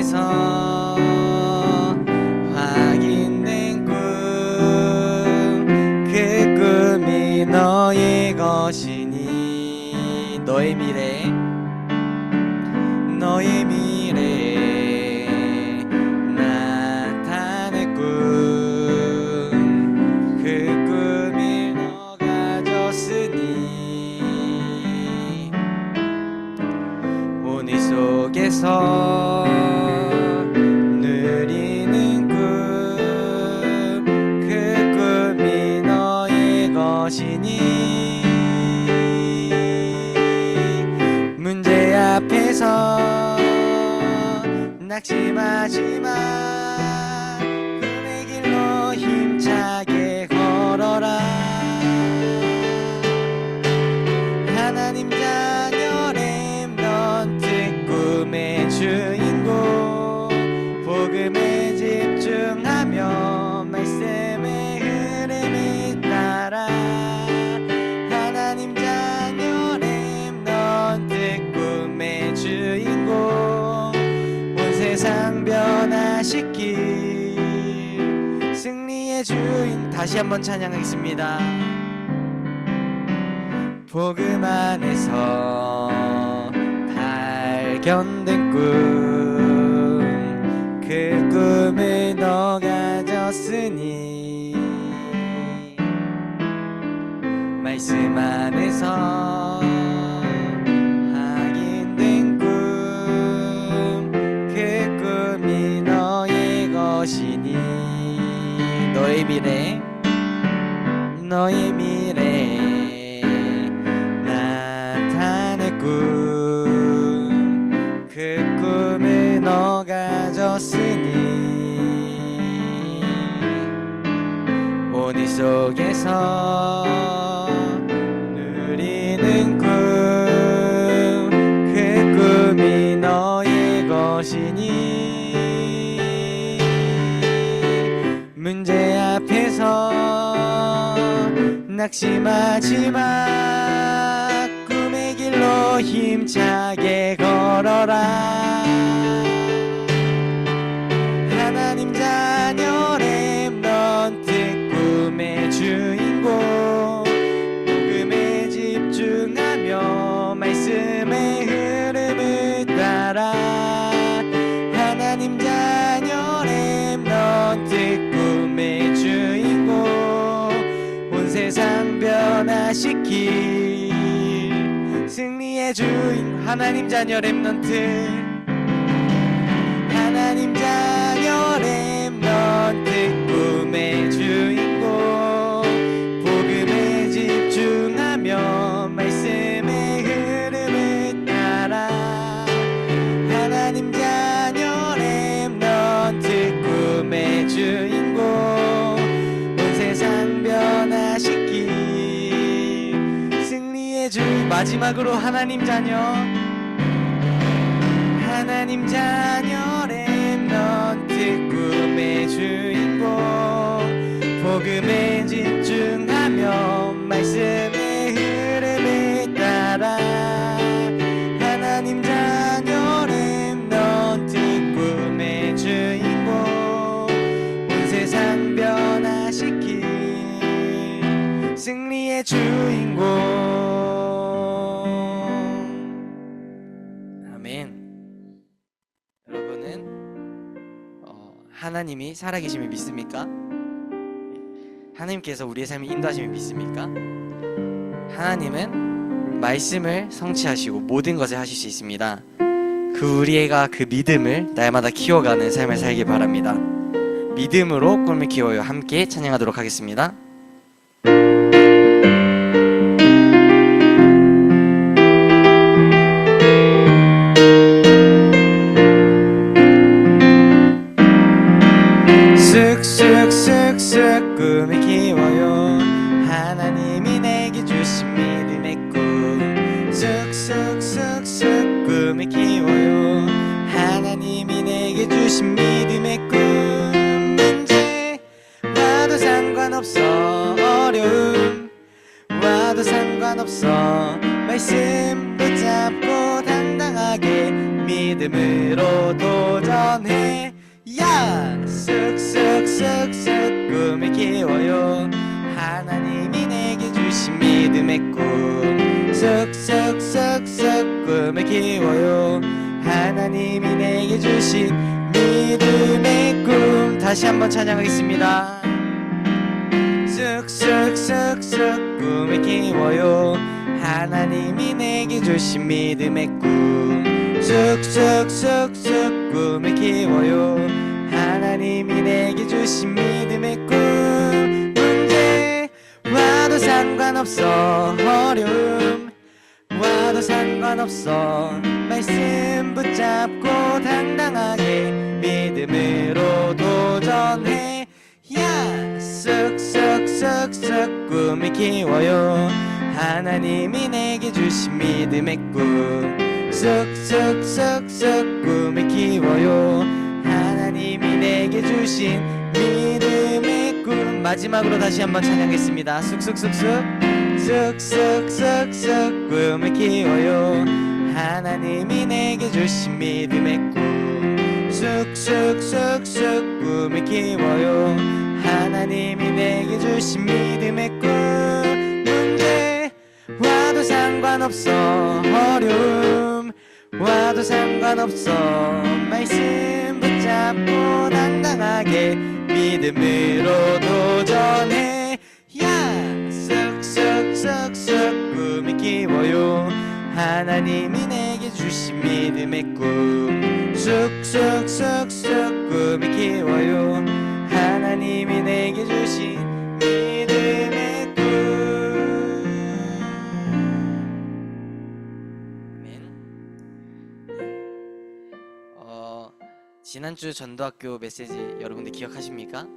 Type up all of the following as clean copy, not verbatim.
속에서 확인된 꿈, 그 꿈이 너의 것이니 너의 미래, 너의 미래 나타낼 꿈, 그 꿈을 너가 줬으니 오늘 속에서 누리는 꿈, 그 꿈이 너의 것이니 문제 앞에서 낙심하지 마. 꿈의 길로 힘차게 걸어라. 하나님 자녀 렘넌트 꿈의 주인공, 복음에 집중하며 말씀의 흐름을 따라. 하나님 자녀 렘넌트 꿈의 주인공, 온 세상 변화시킬 승리의 주인. 다시 한번 찬양하겠습니다. 복음 안에서 발견된 꿈, 그 꿈을 너가 줬으니 말씀 안에서 확인된 꿈, 그 꿈이 너의 것이니 너의 미래, 너의 미래 나타낼 꿈, 그 꿈을 너가 줬으니 오늘 속에서 누리는 꿈, 그 꿈이 너의 것이니 문제 앞에서 낙심하지 마. 꿈의 길로 힘차게 걸어라. 하나님 자녀 렘넌트 꿈의 주인공, 복음에 집중하며 말씀의 흐름을 따라. 하나님 자녀 렘넌트 꿈의 주인공, 온 세상 변화시킬 승리의 주인. 하나님 자녀 렘넌트, 하나님 자녀 렘넌트 꿈의 주인공, 복음에 집중하며 말씀의 흐름을 따라. 하나님 자녀 렘넌트 꿈의 주인공, 온 세상 변화시킬 승리의 주인. 마지막으로 하나님 자녀, 하나님 자녀 렘넌트 꿈의 주인공, 복음에 집중하며 말씀의 흐름을 따라. 하나님 자녀 렘넌트 꿈의 주인공, 온 세상 변화시킬 승리의 주인공. 여러분은 하나님이 살아계심을 믿습니까? 하나님께서 우리의 삶을 인도하심을 믿습니까? 하나님은 말씀을 성취하시고 모든 것을 하실 수 있습니다. 우리가 그 믿음을 날마다 키워가는 삶을 살길 바랍니다. 믿음으로 꿈을 키워요. 함께 찬양하도록 하겠습니다. 쓱쓱쓱쓱 꿈을 키워요. 하나님이 내게 주신 믿음의 꿈. 쓱쓱쓱쓱 꿈을 키워요. 하나님이 내게 주신 믿음의 꿈. 문제 와도 상관없어, 어려움 와도 상관없어, 말씀 붙잡고 당당하게 믿음으로 도전해. 쑥쑥쑥 꿈을 키워요. 하나님이 내게 주신 믿음의 꿈. 쑥쑥쑥쑥 꿈을 키워요. 하나님이 내게 주신 믿음의 꿈. 다시 한번 찬양하겠습니다. 쑥쑥쑥쑥 꿈을 키워요. 하나님이 내게 주신 믿음의 꿈. 쑥쑥쑥쑥 꿈을 키워요. 하나님이 내게 주신 믿음의 꿈. 문제 와도 상관없어, 어려움 와도 상관없어, 말씀 붙잡고 당당하게 믿음으로 도전해. 야 쑥쑥쑥쑥 꿈을 키워요. 하나님이 내게 주신 믿음의 꿈. 쑥쑥쑥쑥 꿈을 키워요. 하나님이 내게 주신 믿음의 꿈. 마지막으로 다시 한번 찬양하겠습니다. 쑥쑥쑥쑥 쑥쑥쑥쑥 꿈을 키워요. 하나님이 내게 주신 믿음의 꿈. 쑥쑥쑥쑥 꿈을 키워요. 하나님이 내게 주신 믿음의 꿈. 문제 와도 상관없어, 어려움 와도 상관없어, 말씀 붙잡고 당당하게 믿음으로 도전해. 야 쑥쑥쑥쑥 꿈을 키워요. 하나님이 내게 주신 믿음의 꿈. 쑥쑥쑥쑥 꿈을 키워요. 하나님이 내게 주신 믿음의 꿈. 지난주 전도학교 메시지 여러분들 기억하십니까?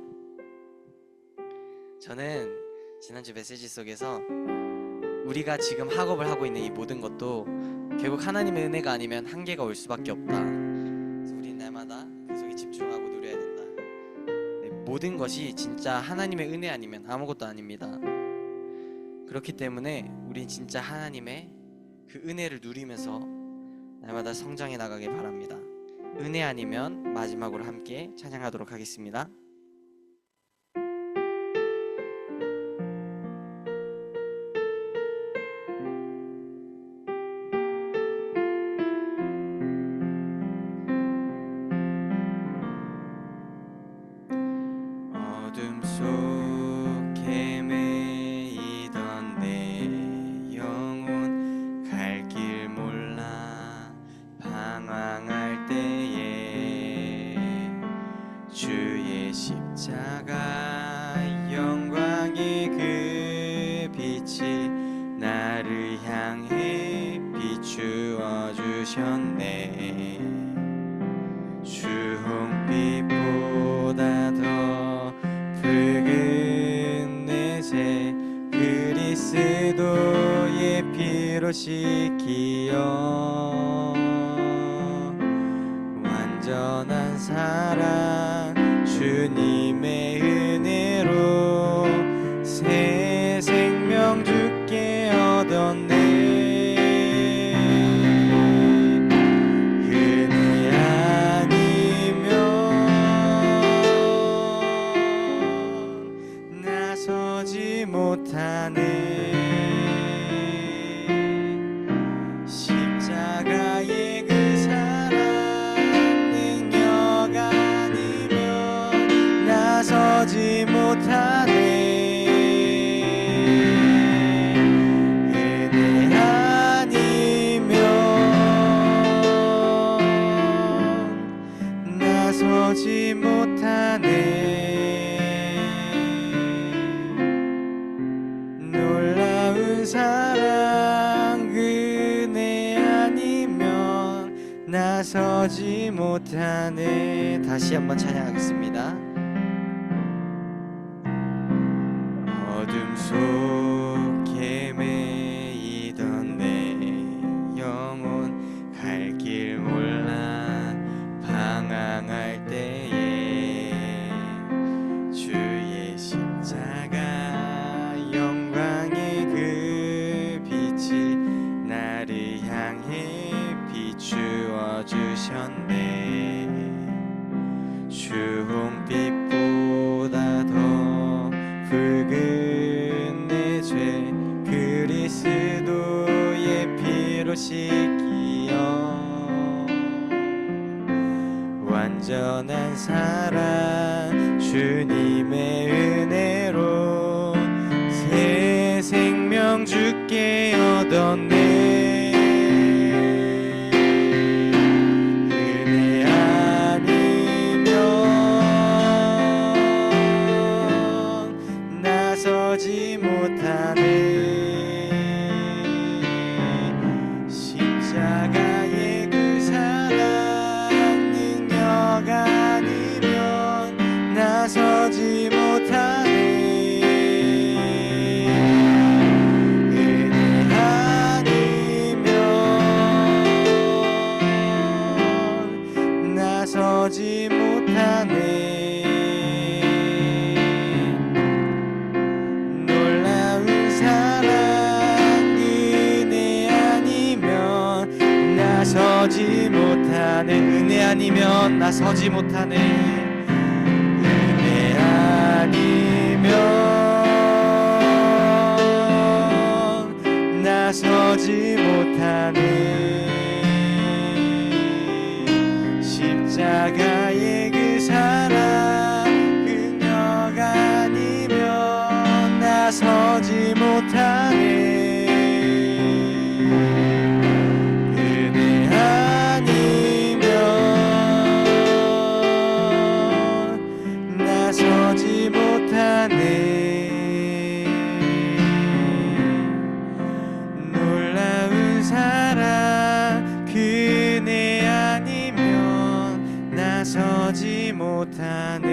저는 지난주 메시지 속에서 우리가 지금 학업을 하고 있는 이 모든 것도 결국 하나님의 은혜가 아니면 한계가 올 수밖에 없다. 그래서 우리 날마다 그 속에 집중하고 누려야 된다. 네, 모든 것이 진짜 하나님의 은혜 아니면 아무것도 아닙니다. 그렇기 때문에 우린 진짜 하나님의 그 은혜를 누리면서 날마다 성장해 나가길 바랍니다. 은혜 아니면 마지막으로 함께 찬양하도록 하겠습니다. 어둠 속에 매이던 내 영혼 갈 길 몰라 방황할 때에 주의 십자가 영광의 그 빛이 나를 향해 비추어 주셨네. 주홍빛보다 더 붉은 내세 그리스도의 피로 씻기어 완전한 사랑 주님의 은혜로 새 생명 주께 얻었네. 은혜 아니면 나서지 못하네. 십자가의 그 사랑 능력 아니면 나서지 못하네. 은혜 아니면 나서지 못하네. 놀라운 사랑 은혜 아니면 나서지 못하네. 다시 한번 찬양하겠습니다. 어둠 속에 매이던 내 영혼 갈 길 몰라 방황할 때에 주의 십자가 영광의 그 빛이 나를 향해 비추어 주셨네. 주홍빛보 지키어 완전한 사랑 주님의 은혜로 새 생명 주께 얻었네. 은혜 아니면 나서지 못하네. 십자가의 그 사랑 능력 아니면 나서지 못하네. 은혜 아니면 나서지 못하네. 놀라운 사랑 은혜 아니면 나서지 못하네. 은혜 아니면 나서지 못하네. 은혜 아니면 나서지 못하네. 십자가의 그 사랑 능력 아니면 나서지 못하네. 은혜 아니면 나서지 못하네. 놀라운 사랑 그네 아니면 나서지 못하네.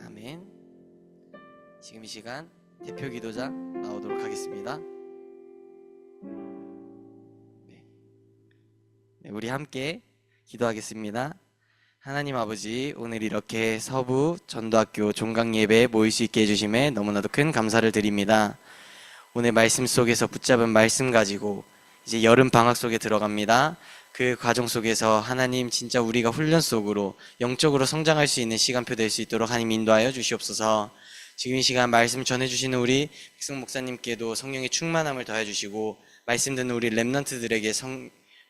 아멘. 지금 이 시간 대표 기도자 나오도록 하겠습니다. 네, 우리 함께 기도하겠습니다. 하나님 아버지, 오늘 이렇게 서부 전도학교 종강 예배에 모일 수 있게 해주심에 너무나도 큰 감사를 드립니다. 오늘 말씀 속에서 붙잡은 말씀 가지고 이제 여름 방학 속에 들어갑니다. 그 과정 속에서 하나님 진짜 우리가 훈련 속으로 영적으로 성장할 수 있는 시간표 될 수 있도록 하나님 인도하여 주시옵소서. 지금 이 시간 말씀 전해주시는 우리 백승 목사님께도 성령의 충만함을 더해주시고 말씀 듣는 우리 렘넌트들에게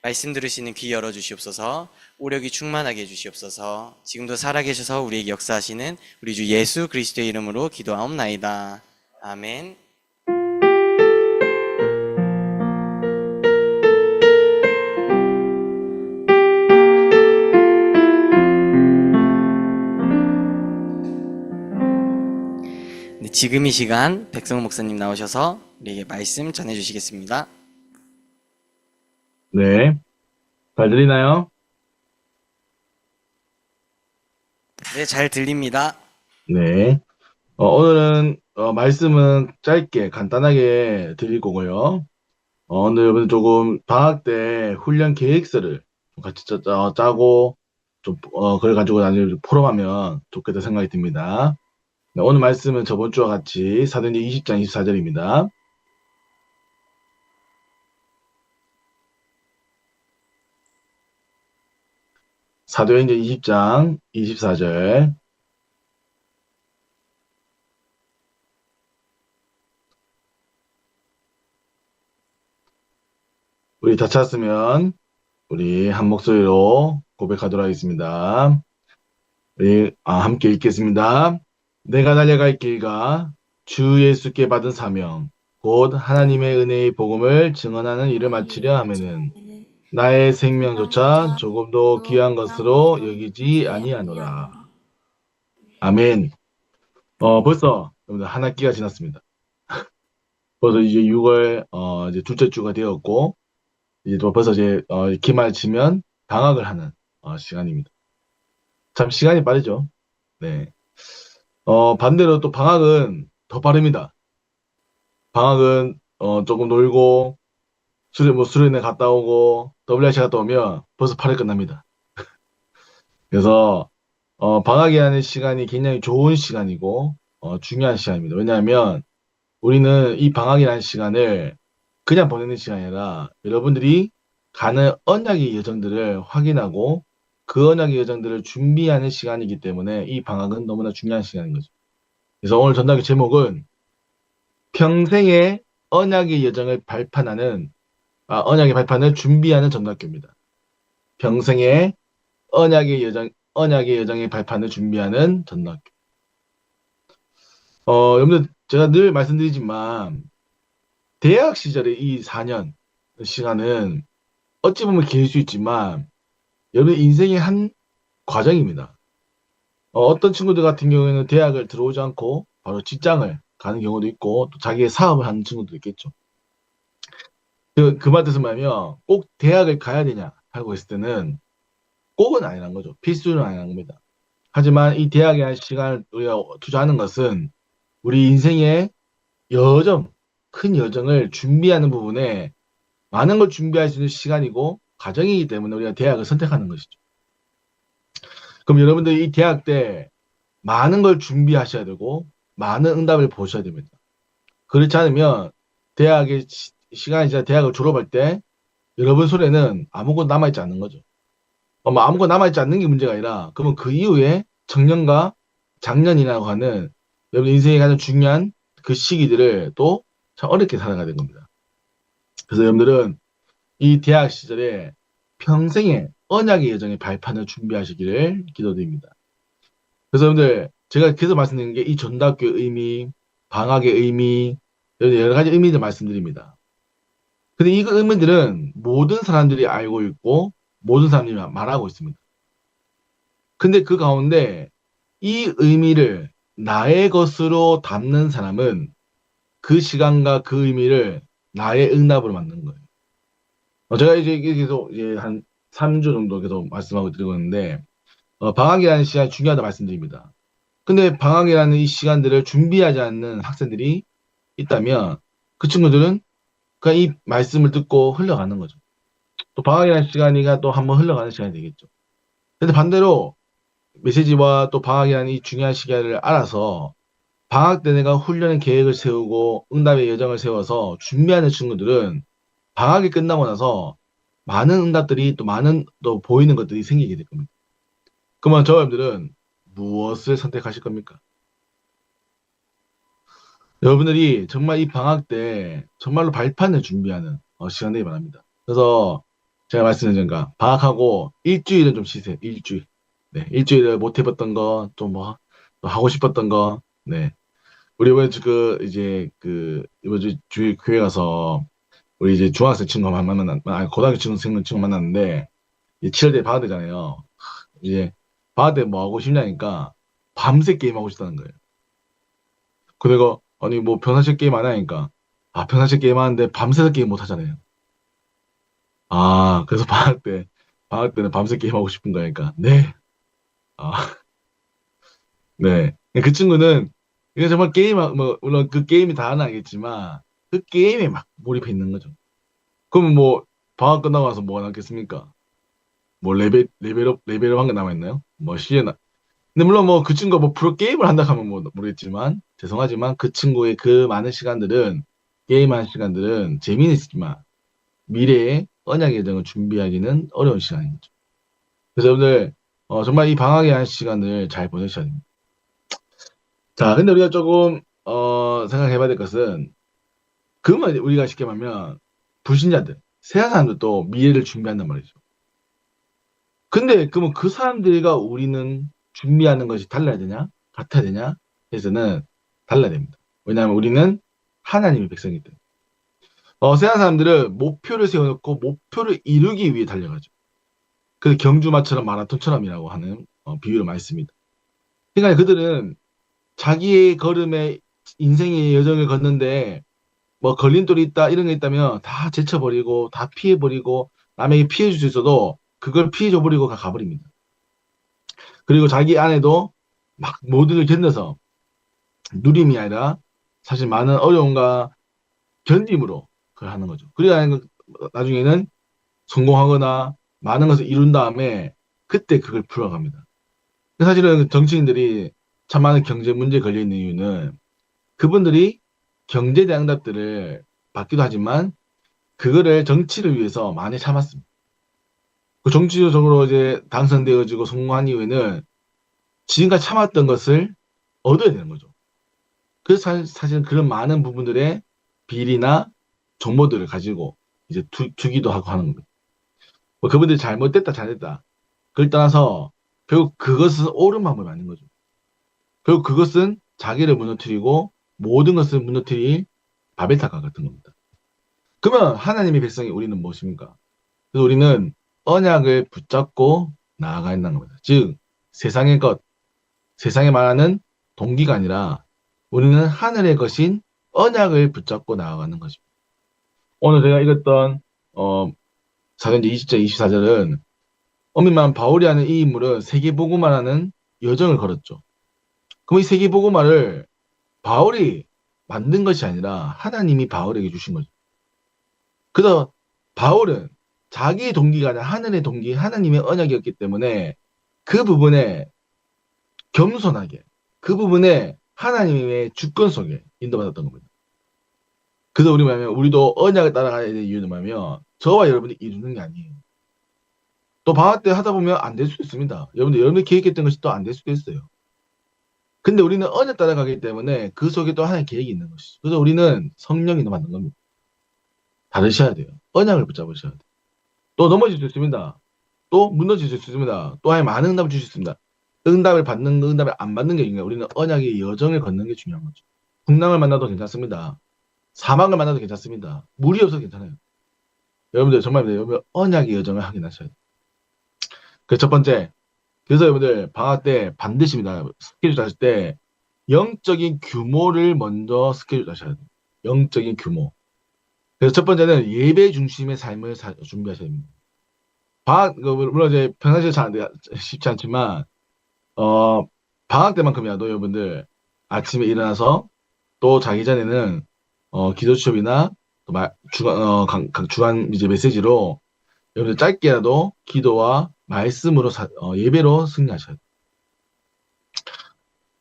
말씀 들으시는 귀 열어주시옵소서. 오력이 충만하게 해주시옵소서. 지금도 살아계셔서 우리에게 역사하시는 우리 주 예수 그리스도의 이름으로 기도하옵나이다. 아멘. 네, 지금 이 시간 백성호 목사님 나오셔서 우리에게 말씀 전해주시겠습니다. 네, 잘 들리나요? 네, 잘 들립니다. 네. 오늘은 말씀은 짧게 간단하게 드릴 거고요. 오늘 여러분 조금 방학 때 훈련 계획서를 좀 같이 짜고 좀 그걸 가지고 나중에 포럼하면 좋겠다 생각이 듭니다. 네, 오늘 말씀은 저번 주와 같이 사도행전 20장 24절입니다. 사도행전 20장 24절. 우리 다 찾았으면 우리 한 목소리로 고백하도록 하겠습니다. 우리 함께 읽겠습니다. 내가 달려갈 길과 주 예수께 받은 사명 곧 하나님의 은혜의 복음을 증언하는 일을 마치려 하면은 나의 생명조차 조금도 귀한 것으로 여기지 아니하노라. 아멘. 벌써 여러분들 한 학기가 지났습니다. 벌써 이제 6월 이제 둘째 주가 되었고 이제 또 벌써 이제 기말 치면 방학을 하는 시간입니다. 참 시간이 빠르죠. 네. 반대로 또 방학은 더 빠릅니다. 방학은 조금 놀고 수련회 갔다 오고 WRC 갔다 오면 벌써 8월 끝납니다. 그래서 방학이라는 시간이 굉장히 좋은 시간이고 중요한 시간입니다. 왜냐하면 우리는 이 방학이라는 시간을 그냥 보내는 시간이 아니라 여러분들이 가는 언약의 여정들을 확인하고 그 언약의 여정들을 준비하는 시간이기 때문에 이 방학은 너무나 중요한 시간인 거죠. 그래서 오늘 전달의 제목은 평생의 언약의 여정을 발판하는, 언약의 발판을 준비하는 전도학교입니다. 평생의 언약의 여정의 발판을 준비하는 전도학교. 여러분들, 제가 늘 말씀드리지만, 대학 시절의 이 4년 시간은 어찌 보면 길 수 있지만, 여러분 인생의 한 과정입니다. 어떤 친구들 같은 경우에는 대학을 들어오지 않고 바로 직장을 가는 경우도 있고, 또 자기의 사업을 하는 친구도 있겠죠. 그 말 뜻은 뭐냐면, 꼭 대학을 가야 되냐 하고 있을 때는 꼭은 아니란 거죠. 필수는 아니란 겁니다. 하지만 이 대학에 한 시간을 우리가 투자하는 것은 우리 인생의 여정, 큰 여정을 준비하는 부분에 많은 걸 준비할 수 있는 시간이고 과정이기 때문에 우리가 대학을 선택하는 것이죠. 그럼 여러분들 이 대학 때 많은 걸 준비하셔야 되고 많은 응답을 보셔야 됩니다. 그렇지 않으면 대학의 시간이 지나 대학을 졸업할 때 여러분 손에는 아무것도 남아있지 않는 거죠. 뭐 아무것도 남아있지 않는 게 문제가 아니라 그러면 그 이후에 청년과 장년이라고 하는 여러분 인생에 가장 중요한 그 시기들을 또 참 어렵게 살아가야 되는 겁니다. 그래서 여러분들은 이 대학 시절에 평생의 언약의 여정의 발판을 준비하시기를 기도드립니다. 그래서 여러분들 제가 계속 말씀드리는 게 이 전도학교의 의미, 방학의 의미, 여러 가지 의미들 말씀드립니다. 근데 이 의미들은 모든 사람들이 알고 있고 모든 사람들이 말하고 있습니다. 근데 그 가운데 이 의미를 나의 것으로 담는 사람은 그 시간과 그 의미를 나의 응답으로 만드는 거예요. 제가 이제 계속 이제 한 3주 정도 계속 말씀하고 드리고 있는데, 방학이라는 시간이 중요하다 말씀드립니다. 근데 방학이라는 이 시간들을 준비하지 않는 학생들이 있다면 그 친구들은 그냥 이 말씀을 듣고 흘러가는 거죠. 또 방학이라는 시간이가 또 한번 흘러가는 시간이 되겠죠. 근데 반대로 메시지와 또 방학이라는 이 중요한 시간을 알아서 방학 때 내가 훈련의 계획을 세우고 응답의 여정을 세워서 준비하는 친구들은 방학이 끝나고 나서 많은 응답들이 또 많은 또 보이는 것들이 생기게 될 겁니다. 그러면 저 여러분들은 무엇을 선택하실 겁니까? 여러분들이 정말 이 방학 때 정말로 발판을 준비하는 시간 되기 바랍니다. 그래서 제가 말씀드린 방학하고 일주일은 좀 쉬세요. 일주일. 네, 일주일을 못 해봤던 거, 또 뭐, 또 하고 싶었던 거, 네. 우리 이번에 이제 이번 주 교회 가서 우리 이제 중학생 친구 고등학교 친구 만났는데, 이제 7월달에 방학 되잖아요. 이제 방학 때 뭐 하고 싶냐니까 밤새 게임 하고 싶다는 거예요. 그 내가 아니 뭐 평상시 게임 안 하니까 평상시 게임 하는데 밤새서 게임 못 하잖아요. 그래서 방학 때는 밤새 게임 하고 싶은 거니까 네. 아, 네. 그 친구는 이게 정말 뭐 물론 그 게임이 다는 아니겠지만 그 게임에 막 몰입해 있는 거죠. 그러면 뭐 방학 끝나고 나서 뭐가 남겠습니까? 뭐 레벨업 한 게 남아있나요? 뭐 시에나. 근데 물론 뭐 그 친구가 뭐 프로 게임을 한다 하면 뭐 모르겠지만 죄송하지만 그 친구의 그 많은 시간들은 게임하는 시간들은 재미는 있지만 미래의 언약의 여정을 준비하기는 어려운 시간이죠. 그래서 여러분들 정말 이 방학의 한 시간을 잘 보내셔야 됩니다. 자, 근데 우리가 조금 생각해봐야 될 것은 그러면 우리가 쉽게 말하면 불신자들, 세상 사람들도 미래를 준비한단 말이죠. 근데 그러면 그 사람들과 우리는 준비하는 것이 달라야 되냐? 같아야 되냐? 해서는 달라야 됩니다. 왜냐하면 우리는 하나님의 백성이기 때문에. 세상 사람들은 목표를 세워놓고 목표를 이루기 위해 달려가죠. 그 경주마처럼 마라톤처럼이라고 하는 비유를 많이 씁니다. 그러니까 그들은 자기의 걸음에 인생의 여정을 걷는데 뭐 걸림돌이 있다 이런 게 있다면 다 제쳐버리고 다 피해버리고 남에게 피해줄 수 있어도 그걸 피해줘버리고 가버립니다. 그리고 자기 안에도 막 모든 걸 견뎌서 누림이 아니라 사실 많은 어려움과 견딤으로 그걸 하는 거죠. 그래야 나중에는 성공하거나 많은 것을 이룬 다음에 그때 그걸 풀어갑니다. 사실은 정치인들이 참 많은 경제 문제에 걸려 있는 이유는 그분들이 경제에 대한 응답들을 받기도 하지만 그거를 정치를 위해서 많이 참았습니다. 그 정치적으로 이제 당선되어지고 성공한 이후에는 지금까지 참았던 것을 얻어야 되는 거죠. 그래서 사실은 그런 많은 부분들의 비리나 정보들을 가지고 이제 주기도 하고 하는 겁니다. 뭐 그분들이 잘못됐다, 잘됐다. 그걸 떠나서 결국 그것은 옳은 방법이 아닌 거죠. 결국 그것은 자기를 무너뜨리고 모든 것을 무너뜨릴 바벨탑과 같은 겁니다. 그러면 하나님의 백성이 우리는 무엇입니까? 그래서 우리는 언약을 붙잡고 나아가야 한다는 겁니다. 즉, 세상의 것, 세상에 말하는 동기가 아니라 우리는 하늘의 것인 언약을 붙잡고 나아가는 것입니다. 오늘 제가 읽었던 사도행전 20장 24절은 엄밀한 바울이 하는 이 인물은 세계복음화라는 여정을 걸었죠. 그럼 이 세계복음화를 바울이 만든 것이 아니라 하나님이 바울에게 주신 거죠. 그래서 바울은 자기의 동기가 아니라 하늘의 동기, 하나님의 언약이었기 때문에 그 부분에 겸손하게, 그 부분에 하나님의 주권 속에 인도받았던 겁니다. 그래서 우리도 언약을 따라가야 되는 이유는 뭐냐면 저와 여러분이 이루는 게 아니에요. 또 방학 때 하다 보면 안 될 수도 있습니다. 여러분이 계획했던 것이 또 안 될 수도 있어요. 근데 우리는 언약 따라가기 때문에 그 속에 또 하나의 계획이 있는 것이죠. 그래서 우리는 성령이 만든 겁니다. 다르셔야 돼요. 언약을 붙잡으셔야 돼요. 또 넘어질 수 있습니다. 또 무너질 수 있습니다. 또 하나님 많은 응답을 주실 수 있습니다. 응답을 받는 거, 응답을 안 받는 게 중요해요. 우리는 언약의 여정을 걷는 게 중요한 거죠. 풍랑을 만나도 괜찮습니다. 사막을 만나도 괜찮습니다. 물이 없어도 괜찮아요. 여러분들 정말 여러분 언약의 여정을 하긴 하셔야 돼요. 그 첫 번째. 그래서 여러분들 방학 때 반드시입니다. 스케줄 짜실 때 영적인 규모를 먼저 스케줄 짜셔야 돼요. 영적인 규모. 그래서 첫 번째는 예배 중심의 삶을 준비하셔야 됩니다. 물론 이제 평상시에 쉽지 않지만, 방학 때만큼이라도 여러분들 아침에 일어나서 또 자기 전에는, 기도 수업이나 또 주간 이제 메시지로 여러분들 짧게라도 기도와 말씀으로 예배로 승리하셔야 돼요.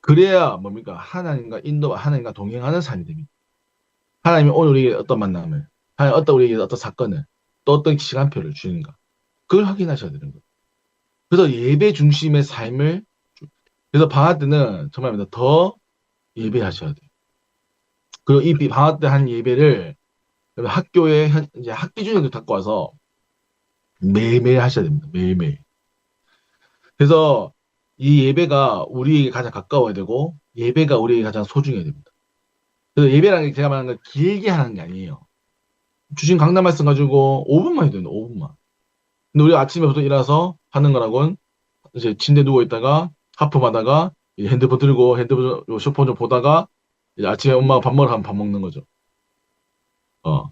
그래야 뭡니까? 하나님과 동행하는 삶이 됩니다. 하나님이 오늘 우리에게 어떤 만남을, 하나님 우리에게 어떤 사건을, 또 어떤 시간표를 주는가. 그걸 확인하셔야 되는 거예요. 그래서 예배 중심의 삶을, 그래서 방학 때는 정말 더 예배하셔야 돼요. 그리고 이 방학 때 한 예배를 학교에, 이제 학기 중에도 갖고 와서 매일매일 하셔야 됩니다. 매일매일. 그래서 이 예배가 우리에게 가장 가까워야 되고, 예배가 우리에게 가장 소중해야 됩니다. 그래서 예배라는 게 제가 말하는 건 길게 하는 게 아니에요. 주신 강단 말씀 가지고 5분만 해도 됩니다. 5분만. 근데 우리 아침에 보통 일어나서 하는 거라곤 이제 침대 누워 있다가 하품하다가 핸드폰 들고 핸드폰 쇼폰 좀 보다가 이제 아침에 엄마가 밥 먹으러 가면 밥 먹는 거죠. 어.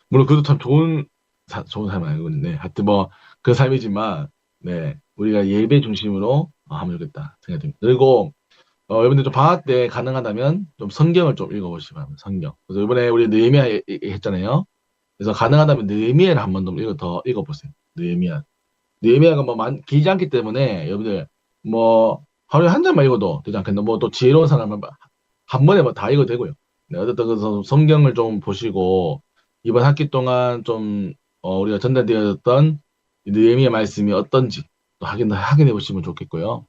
물론 그것도 참 좋은 삶 아니거든요. 네. 하여튼 뭐 그 삶이지만 네. 우리가 예배 중심으로 하면 좋겠다 생각이 듭니다. 그리고 여러분들 좀 방학 때 가능하다면 좀 성경을 좀 읽어보시기 바랍니다. 성경. 그래서 이번에 우리 느헤미야 했잖아요. 그래서 가능하다면 느헤미야를 한번 더 읽어보세요. 느헤미야가 뭐 길지 않기 때문에 여러분들 뭐 하루에 한 장만 읽어도 되지 않겠나? 뭐 또 지혜로운 사람은 한 번에 뭐 다 읽어도 되고요. 네, 어쨌든 그래서 성경을 좀 보시고 이번 학기 동안 좀 우리가 전달되었던 이 느헤미야 말씀이 어떤지 또 확인해 보시면 좋겠고요.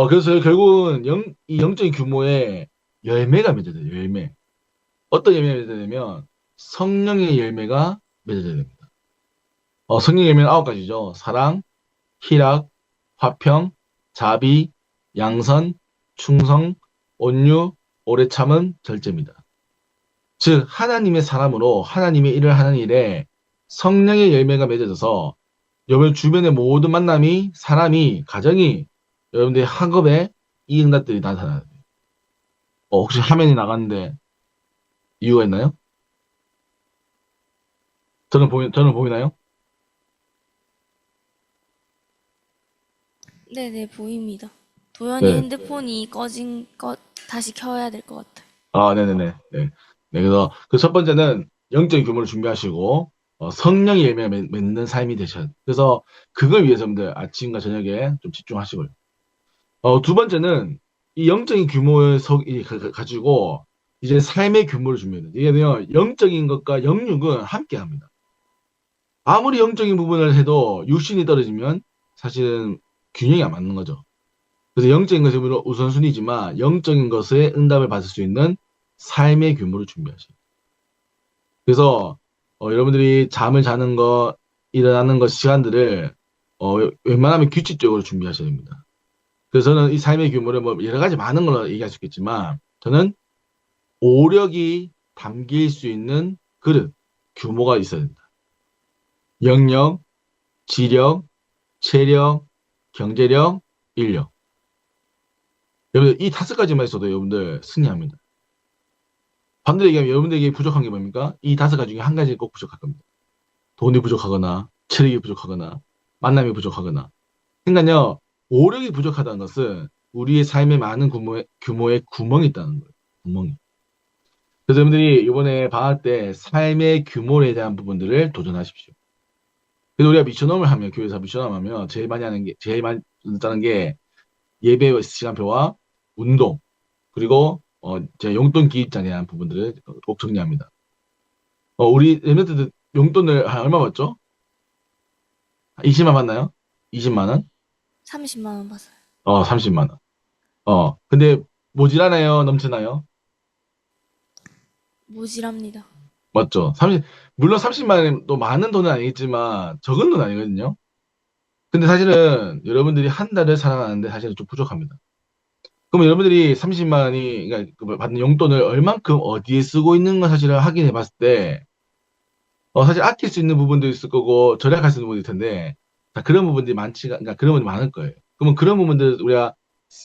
그래서 결국은 이 영적인 규모의 열매가 맺어져요. 열매. 어떤 열매가 맺어지냐면 성령의 열매가 맺어져야 됩니다. 성령의 열매는 9가지죠. 사랑, 희락, 화평, 자비, 양선, 충성, 온유, 오래 참음, 절제입니다. 즉 하나님의 사람으로 하나님의 일을 하는 일에 성령의 열매가 맺어져서 여러분 주변의 모든 만남이 사람이 가정이 여러분들의 학업에 이 응답들이 나타나요. 혹시 화면이 나갔는데 이유가 있나요? 저는 보이나요? 네네, 보입니다. 도현이 네. 핸드폰이 꺼진 것 다시 켜야 될 것 같아요. 네네네. 네. 네, 그래서 그 첫 번째는 영적인 규모를 준비하시고 성령의 열매가 맺는 삶이 되셔야 돼요. 그래서 그걸 위해서 여러분들 아침과 저녁에 좀 집중하시고요. 두 번째는 이 영적인 규모를 가지고 이제 삶의 규모를 준비해야 돼요. 이게 뭐냐, 영적인 것과 영육은 함께 합니다. 아무리 영적인 부분을 해도 육신이 떨어지면 사실은 균형이 안 맞는 거죠. 그래서 영적인 것이 물론 우선순위지만 영적인 것에 응답을 받을 수 있는 삶의 규모를 준비하셔요. 그래서 여러분들이 잠을 자는 거, 일어나는 것 시간들을 웬만하면 규칙적으로 준비하셔야 됩니다. 그래서 저는 이 삶의 규모를 뭐 여러 가지 많은 걸로 얘기할 수 있겠지만 저는 오력이 담길 수 있는 그릇, 규모가 있어야 된다. 영력, 지력, 체력, 경제력, 인력. 여러분들 이 5가지만 있어도 여러분들 승리합니다. 반대로 얘기하면 여러분들에게 부족한 게 뭡니까? 이 5가지 중에 한 가지 꼭 부족할 겁니다. 돈이 부족하거나 체력이 부족하거나 만남이 부족하거나. 그러니까요. 오력이 부족하다는 것은 우리의 삶에 많은 규모의 구멍이 있다는 거예요. 구멍이. 그래서 여러분들이 이번에 방학 때 삶의 규모에 대한 부분들을 도전하십시오. 그래서 우리가 미션홈을 하면, 교회에서 미션홈 하면 제일 많이 듣는 게 예배 시간표와 운동, 그리고 제 용돈 기입장에 대한 부분들을 꼭 정리합니다. 우리 랩런트들 용돈을 얼마 받죠? 20만 받나요? 20만 원? 30만 원 받아요. 30만 원. 근데 모자라나요? 넘치나요? 모질합니다. 맞죠? 물론 30만 원이 또 많은 돈은 아니겠지만 적은 돈 아니거든요. 근데 사실은 여러분들이 한 달을 살아가는데 사실은 좀 부족합니다. 그럼 여러분들이 30만 원이 그러니까 그 받는 용돈을 얼만큼 어디에 쓰고 있는 걸 사실을 확인해 봤을 때 사실 아낄 수 있는 부분도 있을 거고 절약할 수 있는 부분도 있을 텐데 그런 부분들이 그러니까 그런 부분이 많을 거예요. 그러면 그런 부분들 우리가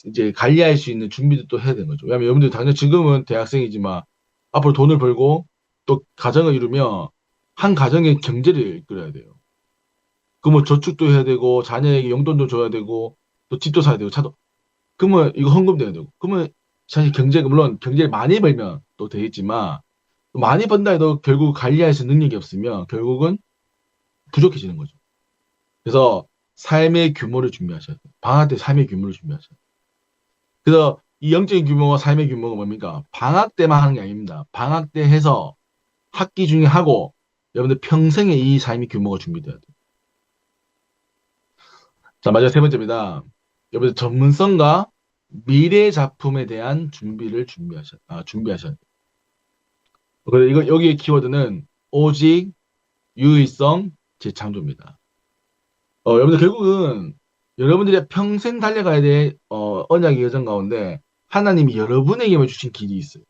이제 관리할 수 있는 준비도 또 해야 되는 거죠. 왜냐하면 여러분들 당장 지금은 대학생이지만 앞으로 돈을 벌고 또 가정을 이루면 한 가정의 경제를 이끌어야 돼요. 그러면 저축도 해야 되고 자녀에게 용돈도 줘야 되고 또 집도 사야 되고 차도 그러면 이거 헌금돼야 되고 그러면 사실 경제가 물론 경제를 많이 벌면 또 되겠지만 많이 번다 해도 결국 관리할 수 있는 능력이 없으면 결국은 부족해지는 거죠. 그래서 삶의 규모를 준비하셔야 돼요. 방학 때 삶의 규모를 준비하셔야 돼요. 그래서 이 영적인 규모와 삶의 규모가 뭡니까? 방학 때만 하는 게 아닙니다. 방학 때 해서 학기 중에 하고 여러분들 평생에 이 삶의 규모가 준비돼야 돼요. 자, 마지막 3번째입니다. 여러분들 전문성과 미래 작품에 대한 준비하셔야 돼요. 그래서 여기의 키워드는 오직, 유의성, 재창조입니다. 여러분들 결국은 여러분들이 평생 달려가야 될 언약의 여정 가운데 하나님이 여러분에게만 주신 길이 있어요.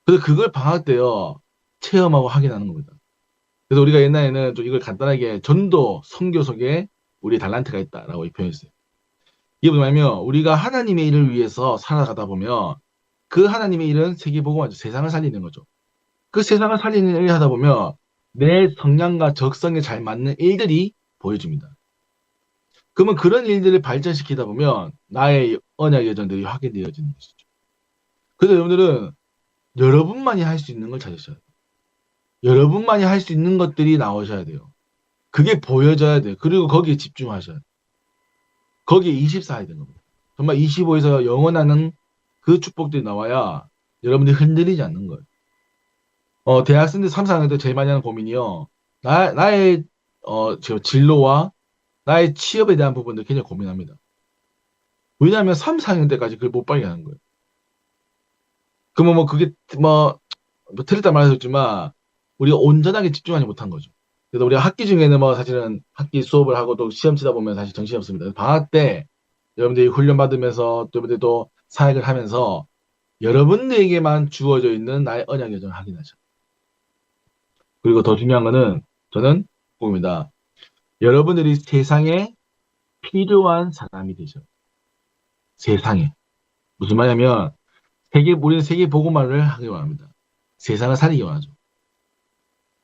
그래서 그걸 방학 때요 체험하고 확인하는 겁니다. 그래서 우리가 옛날에는 좀 이걸 간단하게 전도 선교 속에 우리의 달란트가 있다라고 표현했어요. 이게 뭐냐면 우리가 하나님의 일을 위해서 살아가다 보면 그 하나님의 일은 세계복음화죠. 세상을 살리는 거죠. 그 세상을 살리는 일을 하다 보면 내 성향과 적성에 잘 맞는 일들이 보여집니다. 그러면 그런 일들을 발전시키다 보면 나의 언약 여정들이 확인되어지는 것이죠. 그래서 여러분들은 여러분만이 할 수 있는 걸 찾으셔야 돼요. 여러분만이 할 수 있는 것들이 나오셔야 돼요. 그게 보여져야 돼요. 그리고 거기에 집중하셔야 돼요. 거기에 24해야 되는 겁니다. 정말 25에서 영원하는 그 축복들이 나와야 여러분들이 흔들리지 않는 거예요. 대학생들 3, 4학년 때 제일 많이 하는 고민이요. 나의 진로와 나의 취업에 대한 부분들 굉장히 고민합니다. 왜냐하면 3, 4학년 때까지 그걸 못 발견하는 거예요. 그러면 그게 틀렸다 말하셨지만 우리가 온전하게 집중하지 못한 거죠. 그래서 우리가 학기 중에는 사실은 학기 수업을 하고 또 시험 치다 보면 사실 정신이 없습니다. 방학 때 여러분들이 훈련 받으면서 또 여러분들이 또 사역을 하면서 여러분들에게만 주어져 있는 나의 언약 여정을 확인하죠. 그리고 더 중요한 거는 저는 꼭입니다. 여러분들이 세상에 필요한 사람이 되죠. 세상에. 무슨 말이냐면 우리는 세계 복음화를 하기 원합니다. 세상을 살리기 원하죠.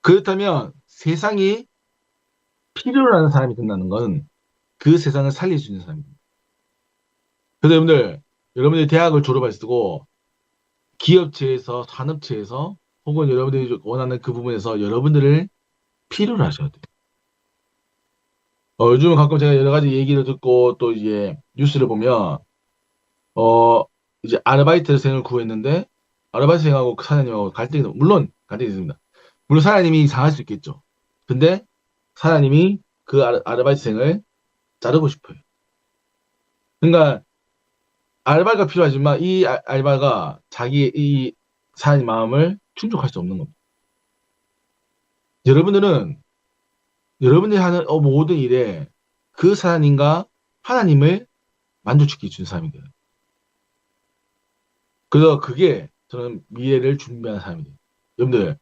그렇다면 세상이 필요로 하는 사람이 된다는 건 그 세상을 살릴 수 있는 사람입니다. 그래서 여러분들이 대학을 졸업하시고 기업체에서 산업체에서 혹은 여러분들이 원하는 그 부분에서 여러분들을 필요로 하셔야 돼요. 요즘은 가끔 제가 여러 가지 얘기를 듣고 또 이제 뉴스를 보면 이제 아르바이트생을 구했는데 아르바이트생하고 그 사장님하고 물론 갈등이 있습니다. 물론 사장님이 이상할 수 있겠죠. 근데 사장님이 그 아르바이트생을 자르고 싶어요. 그러니까 알바가 필요하지만 이 알바가 자기 이 사람의 마음을 충족할 수 없는 겁니다. 여러분들은 여러분들이 하는 모든 일에 그 사람인가 하나님을 만족시켜 주는 사람이 돼요. 그래서 그게 저는 미래를 준비하는 사람이 돼요. 여러분들,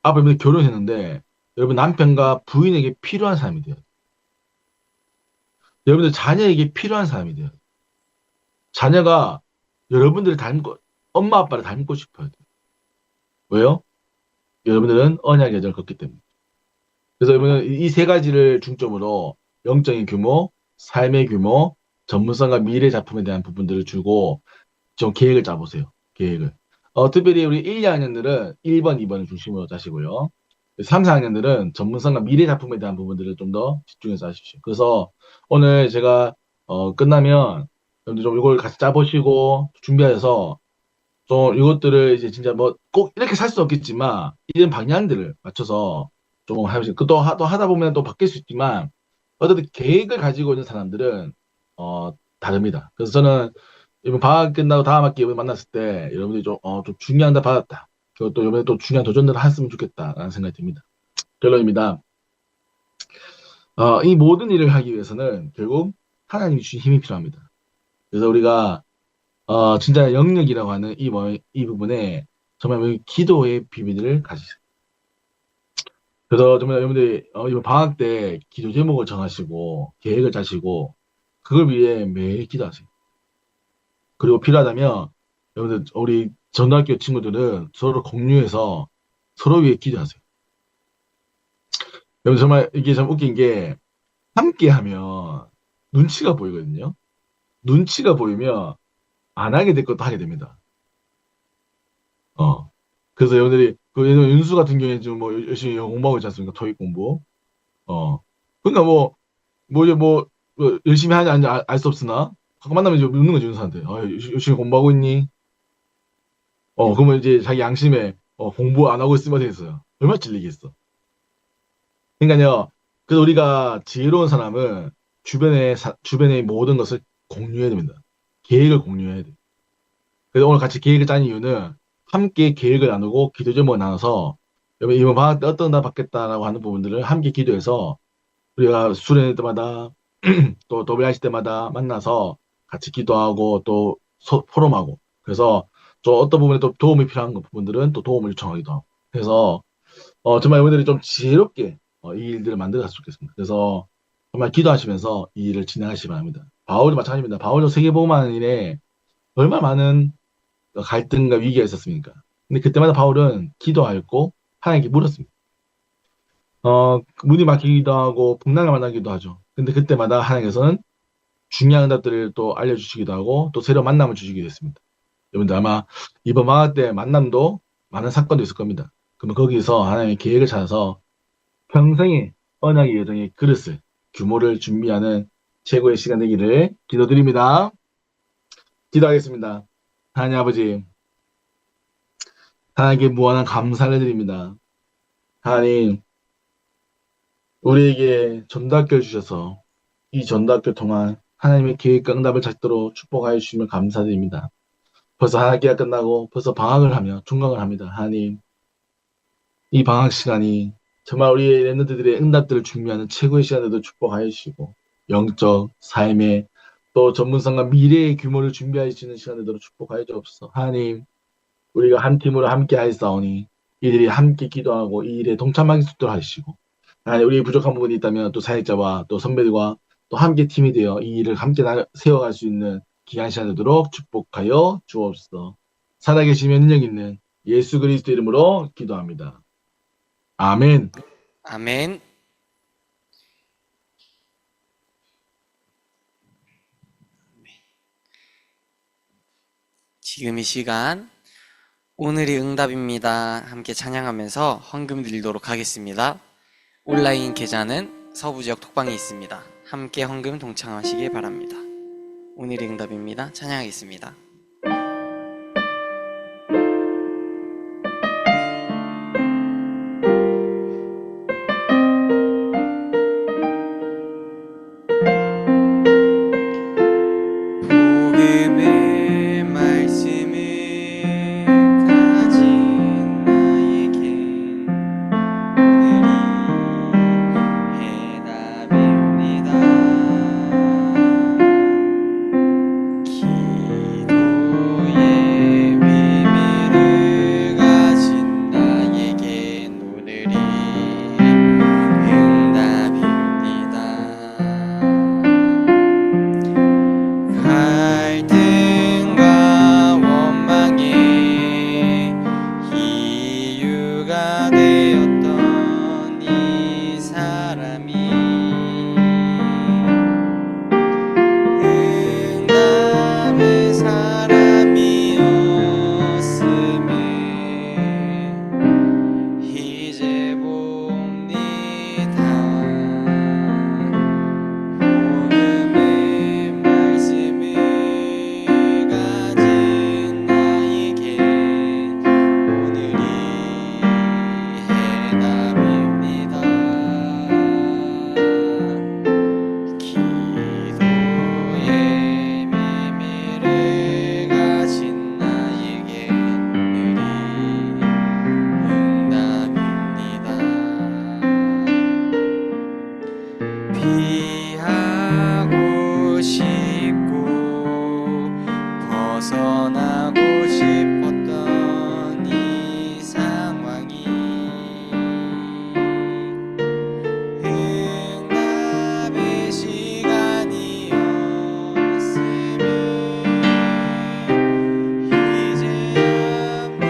아빠 여러분들 결혼했는데 여러분 남편과 부인에게 필요한 사람이 돼요. 여러분들 자녀에게 필요한 사람이 돼요. 자녀가 여러분들을 닮고 엄마 아빠를 닮고 싶어요. 왜요? 여러분들은 언약의 여정을 걷기 때문에. 그래서 여러분은 이 세 가지를 중점으로 영적인 규모, 삶의 규모, 전문성과 미래 작품에 대한 부분들을 주고 좀 계획을 짜보세요. 계획을. 특별히 우리 1, 2학년들은 1번, 2번을 중심으로 짜시고요. 3, 4학년들은 전문성과 미래 작품에 대한 부분들을 좀 더 집중해서 하십시오. 그래서 오늘 제가 끝나면 여러분들 좀 이걸 같이 짜보시고 준비하셔서 좀 이것들을 이제 진짜 뭐 꼭 이렇게 살 수 없겠지만 이런 방향들을 맞춰서 좀 해보시고 또 하다 보면 또 바뀔 수 있지만 어쨌든 계획을 가지고 있는 사람들은 다릅니다. 그래서 저는 이번 방학 끝나고 다음 학기 여러분 만났을 때 여러분들이 좀 중요한 데 받았다. 그리고 또 이번에 또 중요한 도전들을 했으면 좋겠다라는 생각이 듭니다. 결론입니다. 이 모든 일을 하기 위해서는 결국 하나님이 주신 힘이 필요합니다. 그래서 우리가 진짜 영역이라고 하는 이 부분에 정말 우리 기도의 비밀을 가지세요. 그래서 정말 여러분들이 이번 방학 때 기도 제목을 정하시고 계획을 짜시고 그걸 위해 매일 기도하세요. 그리고 필요하다면 여러분들 우리 전학교 친구들은 서로 공유해서 서로 위해 기도하세요. 여러분 정말 이게 참 웃긴 게 함께 하면 눈치가 보이거든요. 눈치가 보이면 안 하게 될 것도 하게 됩니다. 어. 그래서 여러분들이 예를 들면 윤수 같은 경우에 지금 뭐 열심히 공부하고 있지 않습니까? 토익 공부. 그러니까 이제 열심히 하냐 알 수 없으나 가끔 만나면 이제 묻는 거지 윤수한테. 열심히 공부하고 있니? 그러면 이제 자기 양심에 공부 안 하고 있으면 되겠어요. 얼마나 찔리겠어. 그러니까요. 그래서 우리가 지혜로운 사람은 주변의 모든 것을 공유해야 됩니다. 계획을 공유해야 돼. 그래서 오늘 같이 계획을 짠 이유는 함께 계획을 나누고 기도 제목을 나눠서 여러분 이번 방학 때 어떤 날 받겠다라고 하는 부분들을 함께 기도해서 우리가 수련회 때마다 또 도배하실 때마다 만나서 같이 기도하고 또 포럼하고 그래서 또 어떤 부분에 또 도움이 필요한 부분들은 또 도움을 요청하기도 하고 그래서 정말 여러분들이 좀 지혜롭게 이 일들을 만들었으면 좋겠습니다. 그래서 정말 기도하시면서 이 일을 진행하시기 바랍니다. 바울도 마찬가지입니다. 바울도 세계복음하는 일에 얼마나 많은 갈등과 위기가 있었습니까? 근데 그때마다 바울은 기도하였고 하나님께 물었습니다. 문이 막히기도 하고 풍랑을 만나기도 하죠. 근데 그때마다 하나님께서는 중요한 응답들을 또 알려주시기도 하고 또 새로운 만남을 주시기도 했습니다. 여러분들 아마 이번 방학 때 만남도 많은 사건도 있을 겁니다. 그러면 거기서 하나님의 계획을 찾아서 평생의 언약의 여정의 그릇을 규모를 준비하는 최고의 시간 되기를 기도드립니다. 기도하겠습니다. 하나님 아버지 하나님께 무한한 감사를 드립니다. 하나님 우리에게 전도학교를 주셔서 이 전도학교 통한 하나님의 계획과 응답을 찾도록 축복하여 주시면 감사드립니다. 벌써 한 학기가 끝나고 벌써 방학을 하며 종강을 합니다. 하나님 이 방학 시간이 정말 우리의 랩런트들의 응답들을 준비하는 최고의 시간에도 축복하여 주시고 영적, 삶의 또 전문성과 미래의 규모를 준비하여 주시는 시간에도 축복하여 주옵소서. 하나님 우리가 한 팀으로 함께 하였사오니 이들이 함께 기도하고 이 일에 동참하게 수 있도록 하시고 하나님 우리 부족한 부분이 있다면 또 사역자와 또 선배들과 또 함께 팀이 되어 이 일을 함께 세워갈 수 있는 기간 시간 되도록 축복하여 주옵소서. 살아계시며 능력 있는 예수 그리스도 이름으로 기도합니다. 아멘. 아멘. 지금 이 시간 오늘이 응답입니다. 함께 찬양하면서 헌금 드리도록 하겠습니다. 온라인 계좌는 서부지역 톡방에 있습니다. 함께 헌금 동참하시길 바랍니다. 오늘이 응답입니다. 찬양하겠습니다. 복음을 벗어나고 싶었던 이 상황이 응답의 시간이었음을 이제 압니다.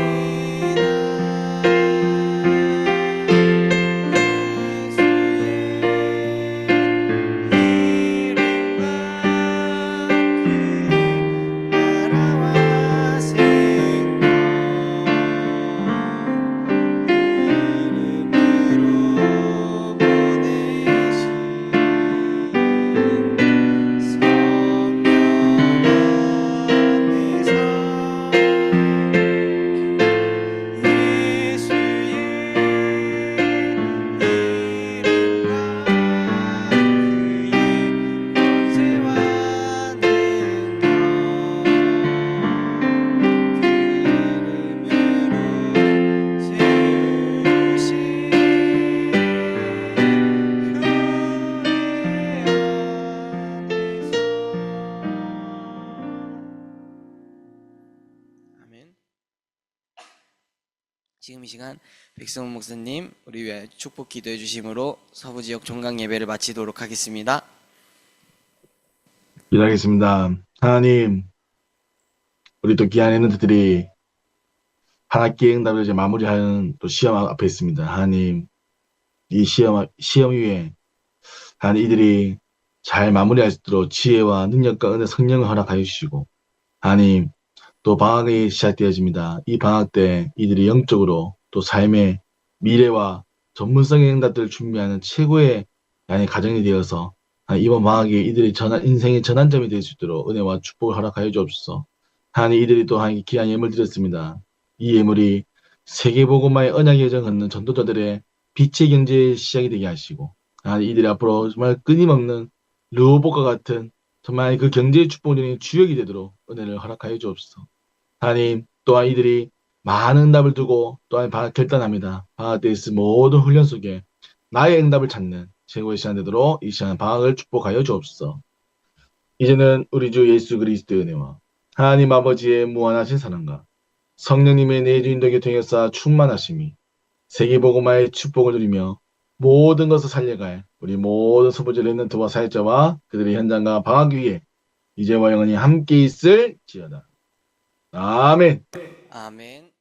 아멘. 지금 이 시간 백성훈 목사님 우리 위해 축복 기도해 주심으로 서부 지역 종강 예배를 마치도록 하겠습니다. 기도하겠습니다. 하나님, 우리 또 귀한 랩런트들이 한 학기의 응답을 이제 마무리하는 또 시험 앞에 있습니다. 하나님, 이 시험 위에 하나님 이들이 잘 마무리할 수 있도록 지혜와 능력과 은혜 성령을 허락하여 주시고, 하나님, 또 방학이 시작되어집니다. 이 방학 때 이들이 영적으로 또 삶의 미래와 전문성의 응답들을 준비하는 최고의 하나님 가정이 되어서 이번 방학이 이들의 인생의 전환점이 될 수 있도록 은혜와 축복을 허락하여 주옵소서. 하나님 이들이 또 하나님 귀한 예물 드렸습니다. 이 예물이 세계복음화의 언약의 여정 걷는 전도자들의 빛의 경제의 시작이 되게 하시고, 하나님 이들이 앞으로 정말 끊임없는 르호복과 같은 정말 그 경제의 축복적인 주역이 되도록 은혜를 허락하여 주옵소서. 하나님 또한 이들이 많은 응답을 두고 또한 결단합니다. 방학 때 있을 모든 훈련 속에 나의 응답을 찾는 최고의 시간 되도록 이 시간 방학을 축복하여 주옵소서. 이제는 우리 주 예수 그리스도의 은혜와 하나님 아버지의 무한하신 사랑과 성령님의 내주인도 교통에서 충만하심이 세계복음화의 축복을 누리며 모든 것을 살려갈 우리 모든 소부지 랩런트와 사역자와 그들의 현장과 방학 위에 이제와 영원히 함께 있을지어다. 아멘. 아멘.